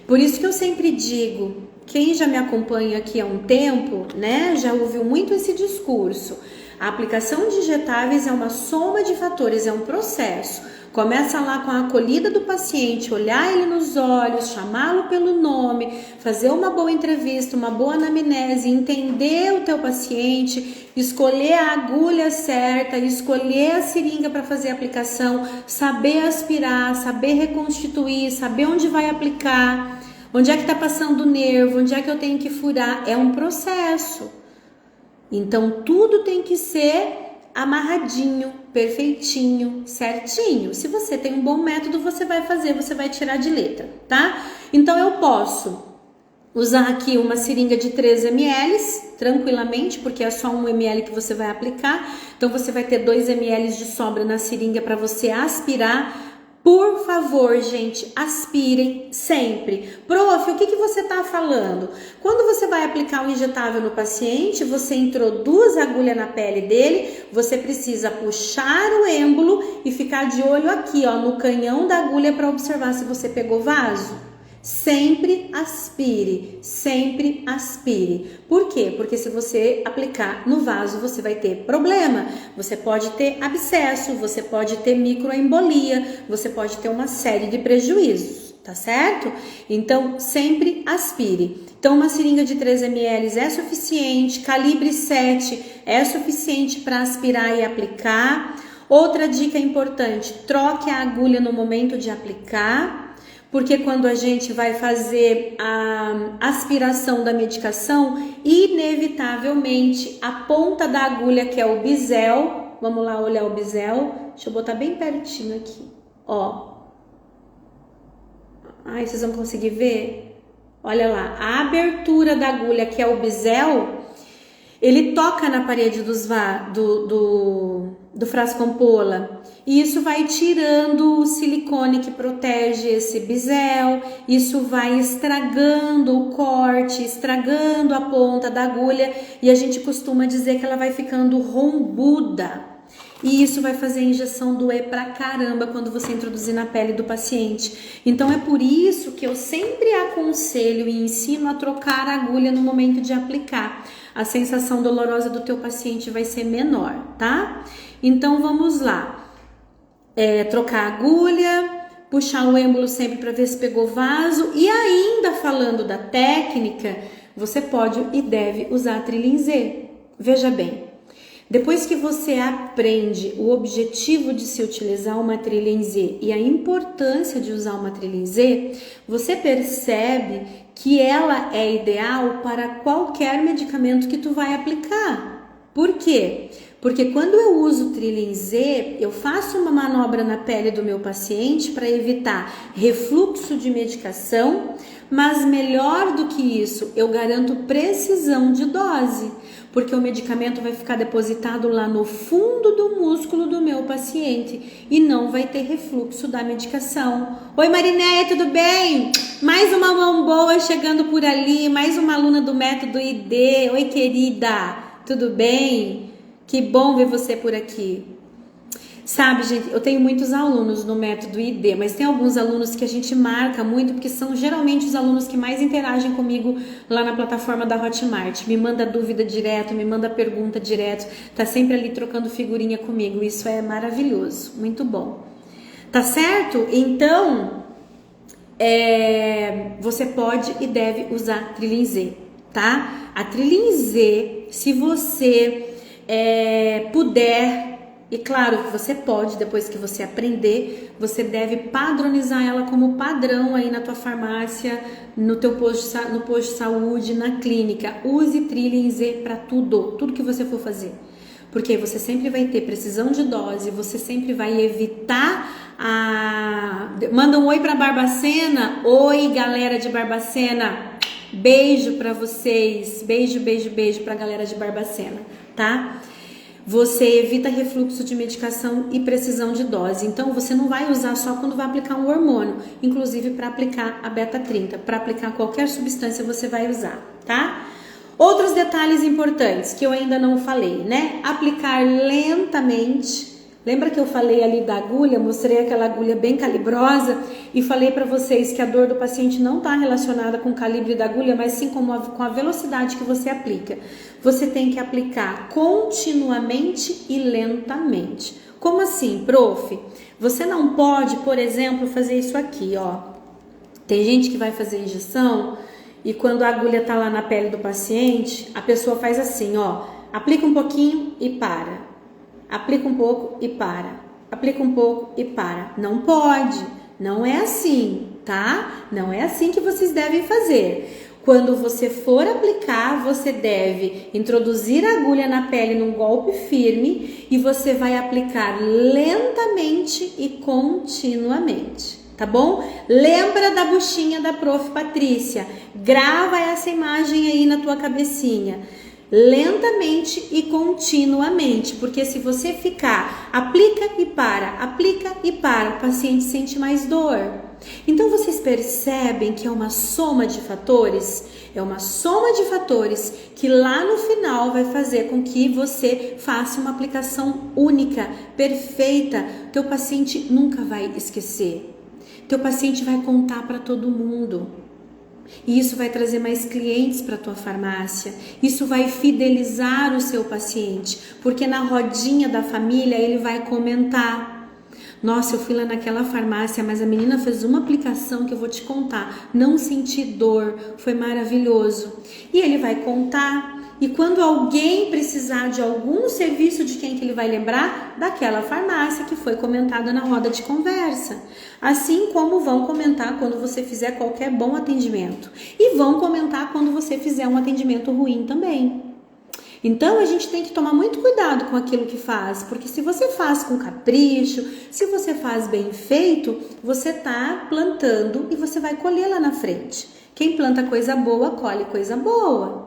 Por isso que eu sempre digo, quem já me acompanha aqui há um tempo, né, já ouviu muito esse discurso. A aplicação de injetáveis é uma soma de fatores, é um processo. Começa lá com a acolhida do paciente, olhar ele nos olhos, chamá-lo pelo nome, fazer uma boa entrevista, uma boa anamnese, entender o teu paciente, escolher a agulha certa, escolher a seringa para fazer a aplicação, saber aspirar, saber reconstituir, saber onde vai aplicar, onde é que está passando o nervo, onde é que eu tenho que furar. É um processo. Então tudo tem que ser amarradinho, perfeitinho, certinho. Se você tem um bom método, você vai fazer, você vai tirar de letra, tá? Então eu posso usar aqui uma seringa de 3 ml, tranquilamente, porque é só 1 ml que você vai aplicar. Então você vai ter 2 ml de sobra na seringa para você aspirar. Por favor, gente, aspirem sempre. Prof, o que você está falando? Quando você vai aplicar o injetável no paciente, você introduz a agulha na pele dele, você precisa puxar o êmbolo e ficar de olho aqui, ó, no canhão da agulha para observar se você pegou vaso. Sempre aspire, sempre aspire. Por quê? Porque se você aplicar no vaso, você vai ter problema. Você pode ter abscesso, você pode ter microembolia, você pode ter uma série de prejuízos, tá certo? Então, sempre aspire. Então, uma seringa de 3 ml é suficiente, calibre 7 é suficiente para aspirar e aplicar. Outra dica importante, troque a agulha no momento de aplicar. Porque quando a gente vai fazer a aspiração da medicação, inevitavelmente a ponta da agulha, que é o bisel, vamos lá olhar o bisel, deixa eu botar bem pertinho aqui, ó. Ai, vocês vão conseguir ver? Olha lá, a abertura da agulha, que é o bisel, ele toca na parede do frasco ampola e isso vai tirando o silicone que protege esse bisel, isso vai estragando o corte, estragando a ponta da agulha e a gente costuma dizer que ela vai ficando rombuda e isso vai fazer a injeção doer pra caramba quando você introduzir na pele do paciente. Então é por isso que eu sempre aconselho e ensino a trocar a agulha no momento de aplicar. A sensação dolorosa do teu paciente vai ser menor, tá? Então vamos lá. Trocar a agulha, puxar o êmbolo sempre para ver se pegou vaso. E ainda falando da técnica, você pode e deve usar Trilin-Z. Veja bem, depois que você aprende o objetivo de se utilizar uma Trilin-Z e a importância de usar uma Trilin-Z, você percebe que ela é ideal para qualquer medicamento que tu vai aplicar. Por quê? Porque quando eu uso Trilin-Z, eu faço uma manobra na pele do meu paciente para evitar refluxo de medicação, mas melhor do que isso, eu garanto precisão de dose, porque o medicamento vai ficar depositado lá no fundo do músculo do meu paciente e não vai ter refluxo da medicação. Oi Marinéia, tudo bem? Mais uma mão boa chegando por ali, mais uma aluna do Método ID. Oi querida, tudo bem? Que bom ver você por aqui. Sabe, gente, eu tenho muitos alunos no Método ID, mas tem alguns alunos que a gente marca muito, porque são geralmente os alunos que mais interagem comigo lá na plataforma da Hotmart. Me manda dúvida direto, me manda pergunta direto, tá sempre ali trocando figurinha comigo. Isso é maravilhoso, muito bom. Tá certo? Então, você pode e deve usar Trilin-Z, tá? A Trilin-Z, se você puder... E claro que você pode, depois que você aprender, você deve padronizar ela como padrão aí na tua farmácia, no teu posto de saúde, na clínica. Use Trilin-Z para tudo que você for fazer. Porque você sempre vai ter precisão de dose, você sempre vai evitar Manda um oi para Barbacena. Oi, galera de Barbacena. Beijo para vocês. Beijo, beijo, beijo para a galera de Barbacena, tá? Você evita refluxo de medicação e precisão de dose. Então, você não vai usar só quando vai aplicar um hormônio. Inclusive, para aplicar a beta-30. Para aplicar qualquer substância, você vai usar, tá? Outros detalhes importantes que eu ainda não falei, né? Aplicar lentamente. Lembra que eu falei ali da agulha? Mostrei aquela agulha bem calibrosa e falei para vocês que a dor do paciente não está relacionada com o calibre da agulha, mas sim com a velocidade que você aplica. Você tem que aplicar continuamente e lentamente. Como assim, prof? Você não pode, por exemplo, fazer isso aqui, ó. Tem gente que vai fazer injeção e quando a agulha tá lá na pele do paciente, a pessoa faz assim, ó. Aplica um pouquinho e para. Aplica um pouco e para. Aplica um pouco e para. Não pode. Não é assim, tá? Não é assim que vocês devem fazer. Quando você for aplicar, você deve introduzir a agulha na pele num golpe firme e você vai aplicar lentamente e continuamente, tá bom? Lembra da buchinha da Prof. Patrícia. Grava essa imagem aí na tua cabecinha. Lentamente e continuamente, porque se você ficar aplica e para, o paciente sente mais dor. Então vocês percebem que é uma soma de fatores? É uma soma de fatores que lá no final vai fazer com que você faça uma aplicação única, perfeita. Teu paciente nunca vai esquecer. Teu paciente vai contar para todo mundo. E isso vai trazer mais clientes para a tua farmácia. Isso vai fidelizar o seu paciente, porque na rodinha da família ele vai comentar: nossa, eu fui lá naquela farmácia, mas a menina fez uma aplicação que eu vou te contar. Não senti dor, foi maravilhoso. E ele vai contar. E quando alguém precisar de algum serviço, de quem que ele vai lembrar? Daquela farmácia que foi comentada na roda de conversa. Assim como vão comentar quando você fizer qualquer bom atendimento. E vão comentar quando você fizer um atendimento ruim também. Então a gente tem que tomar muito cuidado com aquilo que faz, porque se você faz com capricho, se você faz bem feito, você está plantando e você vai colher lá na frente. Quem planta coisa boa, colhe coisa boa.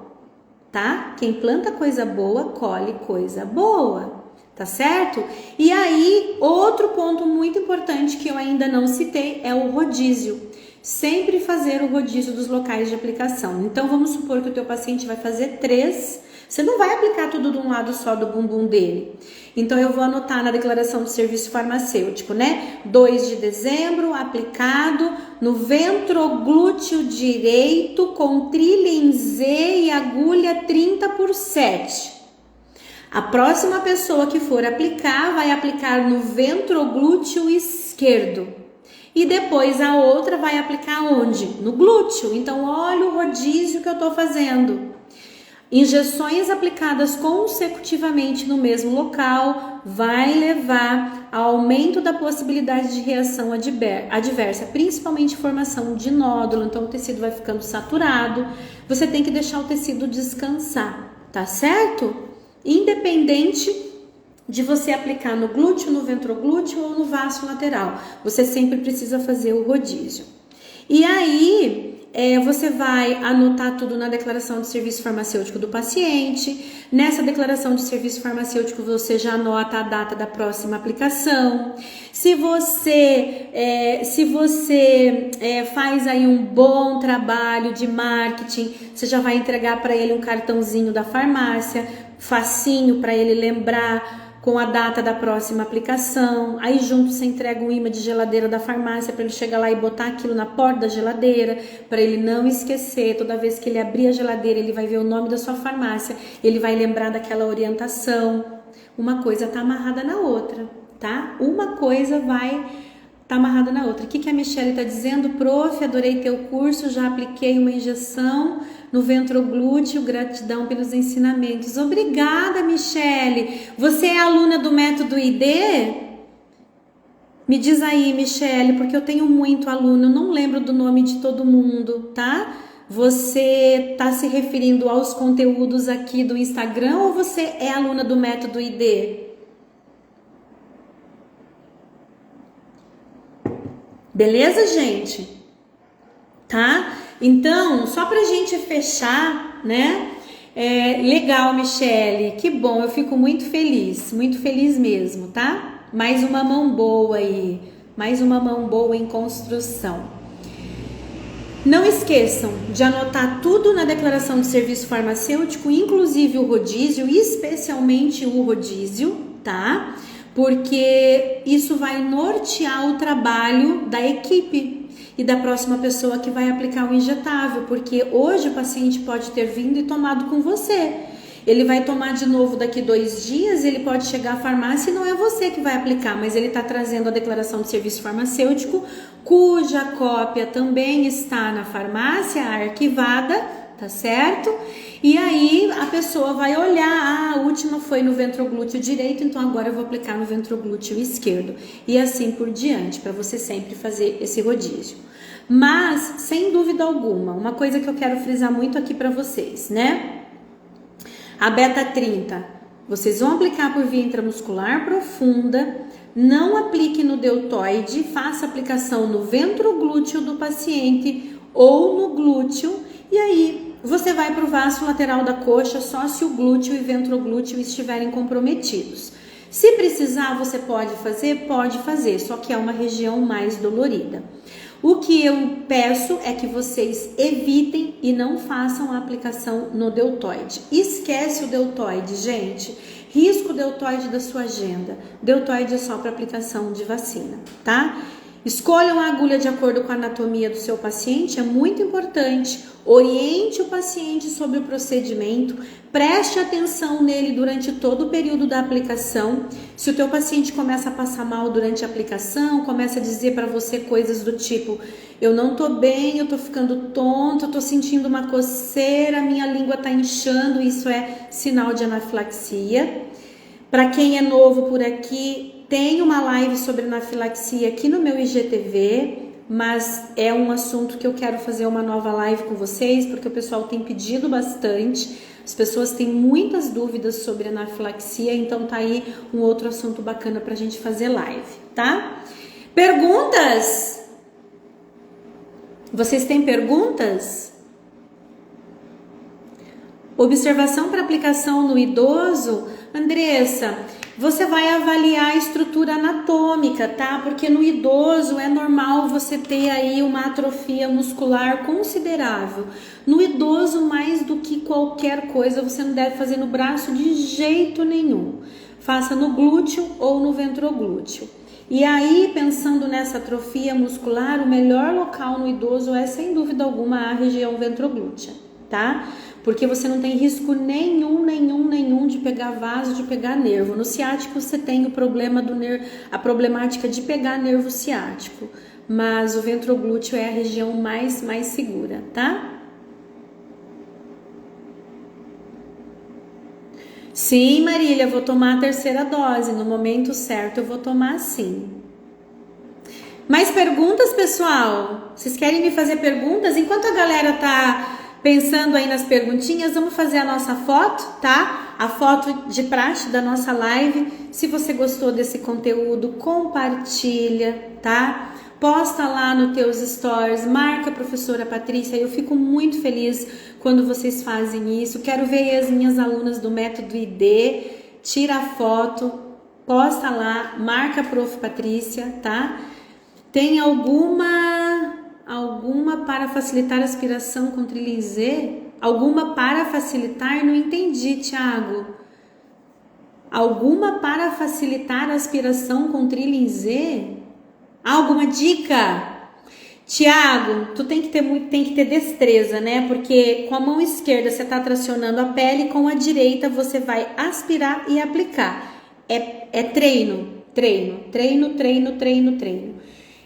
Tá? Quem planta coisa boa, colhe coisa boa, tá certo? E aí, outro ponto muito importante que eu ainda não citei é o rodízio. Sempre fazer o rodízio dos locais de aplicação. Então, vamos supor que o teu paciente vai fazer 3. Você não vai aplicar tudo de um lado só do bumbum dele. Então, eu vou anotar na declaração de serviço farmacêutico, né? 2 de dezembro, aplicado no ventroglúteo direito com trilha em Z e agulha 30/7. A próxima pessoa que for aplicar, vai aplicar no ventroglúteo esquerdo. E depois a outra vai aplicar onde? No glúteo. Então, olha o rodízio que eu tô fazendo. Injeções aplicadas consecutivamente no mesmo local vai levar ao aumento da possibilidade de reação adversa, principalmente formação de nódulo. Então o tecido vai ficando saturado. Você tem que deixar o tecido descansar, tá certo? Independente de você aplicar no glúteo, no ventroglúteo ou no vaso lateral, você sempre precisa fazer o rodízio. E aí você vai anotar tudo na declaração de serviço farmacêutico do paciente. Nessa declaração de serviço farmacêutico você já anota a data da próxima aplicação. Se você faz aí um bom trabalho de marketing, você já vai entregar para ele um cartãozinho da farmácia, facinho para ele lembrar, com a data da próxima aplicação. Aí junto você entrega um imã de geladeira da farmácia para ele chegar lá e botar aquilo na porta da geladeira, para ele não esquecer. Toda vez que ele abrir a geladeira, ele vai ver o nome da sua farmácia, ele vai lembrar daquela orientação. Uma coisa tá amarrada na outra, tá? Uma coisa vai tá amarrada na outra. O que a Michele tá dizendo? Prof, adorei teu curso, já apliquei uma injeção no ventroglúteo, gratidão pelos ensinamentos. Obrigada, Michele. Você é aluna do método ID? Me diz aí, Michele, porque eu tenho muito aluno, eu não lembro do nome de todo mundo, tá? Você tá se referindo aos conteúdos aqui do Instagram ou você é aluna do método ID? Beleza, gente? Tá? Então, só pra gente fechar, né? Legal, Michele, que bom, eu fico muito feliz mesmo, tá? Mais uma mão boa aí, mais uma mão boa em construção. Não esqueçam de anotar tudo na declaração de serviço farmacêutico, inclusive o rodízio, especialmente o rodízio, tá? Porque isso vai nortear o trabalho da equipe e da próxima pessoa que vai aplicar o injetável, porque hoje o paciente pode ter vindo e tomado com você. Ele vai tomar de novo daqui 2 dias, ele pode chegar à farmácia e não é você que vai aplicar, mas ele está trazendo a declaração de serviço farmacêutico, cuja cópia também está na farmácia arquivada, tá certo? E aí a pessoa vai olhar, a última foi no ventroglúteo direito, então agora eu vou aplicar no ventroglúteo esquerdo. E assim por diante, para você sempre fazer esse rodízio. Mas, sem dúvida alguma, uma coisa que eu quero frisar muito aqui para vocês, né? A beta 30, vocês vão aplicar por via intramuscular profunda, não aplique no deltoide, faça aplicação no ventroglúteo do paciente ou no glúteo, e aí você vai para o vaso lateral da coxa só se o glúteo e ventroglúteo estiverem comprometidos. Se precisar, você pode fazer, só que é uma região mais dolorida. O que eu peço é que vocês evitem e não façam a aplicação no deltoide. Esquece o deltoide, gente. Risca o deltoide da sua agenda. Deltoide é só para aplicação de vacina, tá? Escolham a agulha de acordo com a anatomia do seu paciente, é muito importante. Oriente o paciente sobre o procedimento, preste atenção nele durante todo o período da aplicação. Se o teu paciente começa a passar mal durante a aplicação, começa a dizer para você coisas do tipo: eu não tô bem, eu tô ficando tonto, eu tô sentindo uma coceira, minha língua tá inchando, isso é sinal de anafilaxia. Para quem é novo por aqui, tem uma live sobre anafilaxia aqui no meu IGTV, mas é um assunto que eu quero fazer uma nova live com vocês, porque o pessoal tem pedido bastante, as pessoas têm muitas dúvidas sobre anafilaxia, então tá aí um outro assunto bacana pra gente fazer live, tá? Perguntas? Vocês têm perguntas? Observação para aplicação no idoso? Andressa, você vai avaliar a estrutura anatômica, tá? Porque no idoso é normal você ter aí uma atrofia muscular considerável. No idoso, mais do que qualquer coisa, você não deve fazer no braço de jeito nenhum. Faça no glúteo ou no ventroglúteo. E aí, pensando nessa atrofia muscular, o melhor local no idoso é, sem dúvida alguma, a região ventroglútea, tá? Porque você não tem risco nenhum de pegar vaso, de pegar nervo. No ciático você tem o problema do a problemática de pegar nervo ciático, mas o ventroglúteo é a região mais segura, tá? Sim, Marília, vou tomar a terceira dose, no momento certo eu vou tomar sim. Mais perguntas, pessoal? Vocês querem me fazer perguntas? Enquanto a galera tá pensando aí nas perguntinhas, vamos fazer a nossa foto, tá? A foto de praxe da nossa live. Se você gostou desse conteúdo, compartilha, tá? Posta lá nos teus stories, marca a professora Patrícia. Eu fico muito feliz quando vocês fazem isso. Quero ver as minhas alunas do método ID. Tira a foto, posta lá, marca a prof. Patrícia, tá? Tem alguma para facilitar a aspiração com trilha Z? Alguma para facilitar? Não entendi, Thiago. Alguma para facilitar a aspiração com trilha Z? Alguma dica? Tiago, tu tem que ter destreza, né? Porque com a mão esquerda você tá tracionando a pele, com a direita você vai aspirar e aplicar. É treino.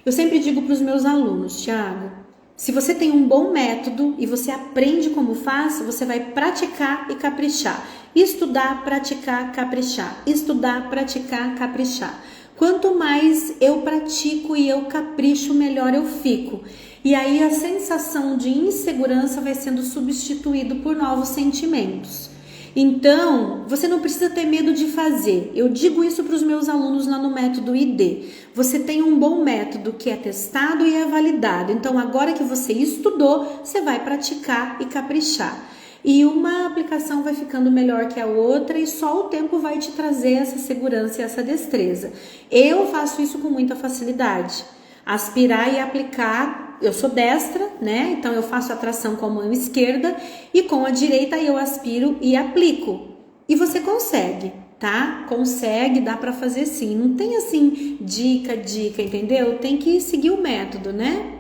Eu sempre digo para os meus alunos, Tiago, se você tem um bom método e você aprende como faz, você vai praticar e caprichar. Estudar, praticar, caprichar. Estudar, praticar, caprichar. Quanto mais eu pratico e eu capricho, melhor eu fico. E aí a sensação de insegurança vai sendo substituído por novos sentimentos. Então, você não precisa ter medo de fazer. Eu digo isso para os meus alunos lá no método ID. Você tem um bom método que é testado e é validado. Então, agora que você estudou, você vai praticar e caprichar. E uma aplicação vai ficando melhor que a outra e só o tempo vai te trazer essa segurança e essa destreza. Eu faço isso com muita facilidade. Aspirar e aplicar, eu sou destra, né? Então eu faço a tração com a mão esquerda e com a direita eu aspiro e aplico. E você consegue, tá? Consegue, dá pra fazer sim. Não tem assim dica, entendeu? Tem que seguir o método, né?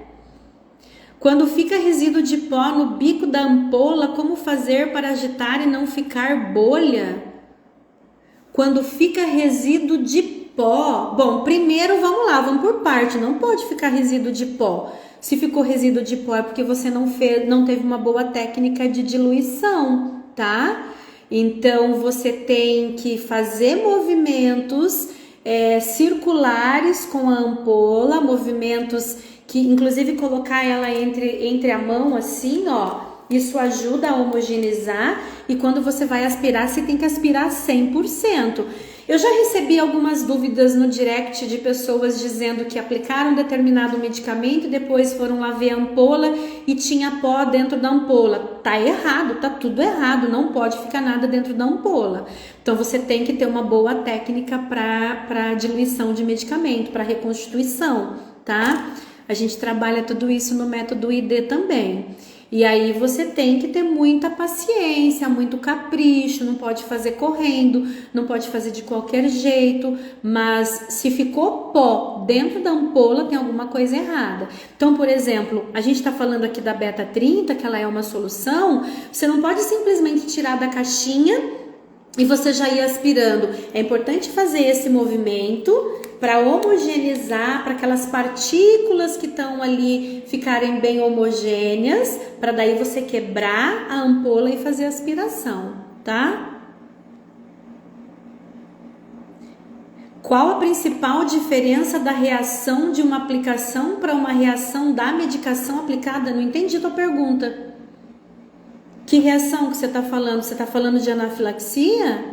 Quando fica resíduo de pó no bico da ampola, como fazer para agitar e não ficar bolha? Quando fica resíduo de pó, bom, primeiro vamos lá, vamos por parte, não pode ficar resíduo de pó. Se ficou resíduo de pó é porque você não teve uma boa técnica de diluição, tá? Então você tem que fazer movimentos circulares com a ampola, movimentos que inclusive colocar ela entre a mão assim, ó. Isso ajuda a homogeneizar e quando você vai aspirar, você tem que aspirar 100%. Eu já recebi algumas dúvidas no direct de pessoas dizendo que aplicaram determinado medicamento e depois foram lá ver a ampola e tinha pó dentro da ampola. Tá errado, tá tudo errado, não pode ficar nada dentro da ampola. Então você tem que ter uma boa técnica para diluição de medicamento, para reconstituição, tá? A gente trabalha tudo isso no método ID também. E aí você tem que ter muita paciência, muito capricho, não pode fazer correndo, não pode fazer de qualquer jeito, mas se ficou pó dentro da ampola, tem alguma coisa errada. Então, por exemplo, a gente está falando aqui da Beta 30, que ela é uma solução, você não pode simplesmente tirar da caixinha e você já ir aspirando. É importante fazer esse movimento para homogeneizar, para aquelas partículas que estão ali ficarem bem homogêneas, para daí você quebrar a ampola e fazer a aspiração, tá? Qual a principal diferença da reação de uma aplicação para uma reação da medicação aplicada? Não entendi a tua pergunta. Que reação que você está falando? Você está falando de anafilaxia?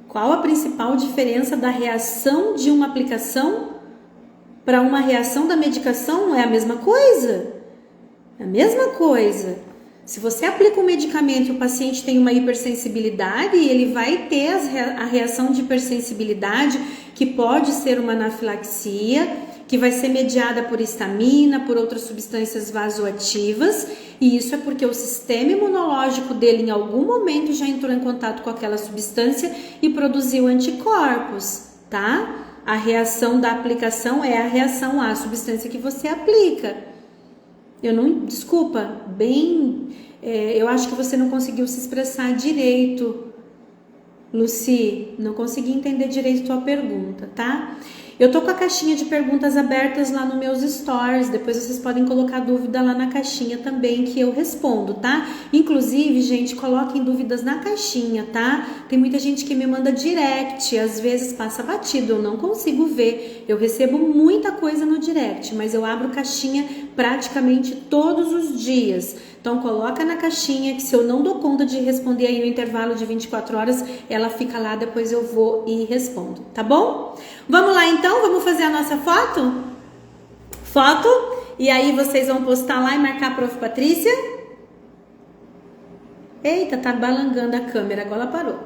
Qual a principal diferença da reação de uma aplicação para uma reação da medicação? É a mesma coisa? É a mesma coisa. Se você aplica um medicamento e o paciente tem uma hipersensibilidade, ele vai ter a reação de hipersensibilidade, que pode ser uma anafilaxia, que vai ser mediada por histamina, por outras substâncias vasoativas, e isso é porque o sistema imunológico dele em algum momento já entrou em contato com aquela substância e produziu anticorpos, tá? A reação da aplicação é a reação à substância que você aplica. Desculpa, eu acho que você não conseguiu se expressar direito, Lucy, não consegui entender direito a tua pergunta, tá? Eu tô com a caixinha de perguntas abertas lá nos meus stories, depois vocês podem colocar dúvida lá na caixinha também que eu respondo, tá? Inclusive, gente, coloquem dúvidas na caixinha, tá? Tem muita gente que me manda direct, às vezes passa batido, eu não consigo ver. Eu recebo muita coisa no direct, mas eu abro caixinha praticamente todos os dias. Então coloca na caixinha que se eu não dou conta de responder aí no intervalo de 24 horas, ela fica lá, depois eu vou e respondo, tá bom? Vamos lá então, vamos fazer a nossa foto? Foto, e aí vocês vão postar lá e marcar a Prof. Patrícia. Eita, tá balangando a câmera, agora ela parou.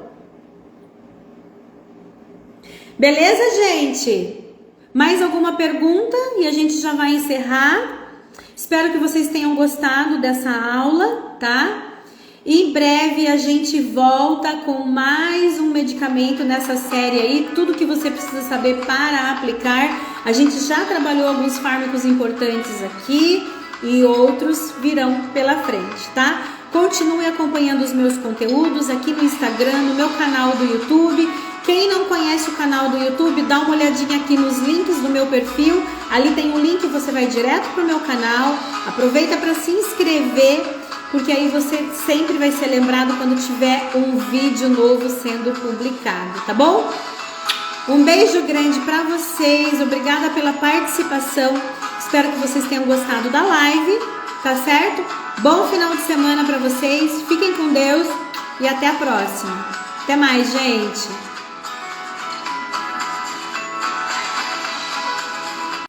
Beleza, gente? Mais alguma pergunta e a gente já vai encerrar. Espero que vocês tenham gostado dessa aula, tá? Em breve a gente volta com mais um medicamento nessa série aí, tudo que você precisa saber para aplicar. A gente já trabalhou alguns fármacos importantes aqui e outros virão pela frente, tá? Continue acompanhando os meus conteúdos aqui no Instagram, no meu canal do YouTube. Quem não conhece o canal do YouTube, dá uma olhadinha aqui nos links do meu perfil. Ali tem um link, você vai direto pro meu canal. Aproveita para se inscrever, porque aí você sempre vai ser lembrado quando tiver um vídeo novo sendo publicado, tá bom? Um beijo grande para vocês, obrigada pela participação. Espero que vocês tenham gostado da live, tá certo? Bom final de semana para vocês, fiquem com Deus e até a próxima. Até mais, gente!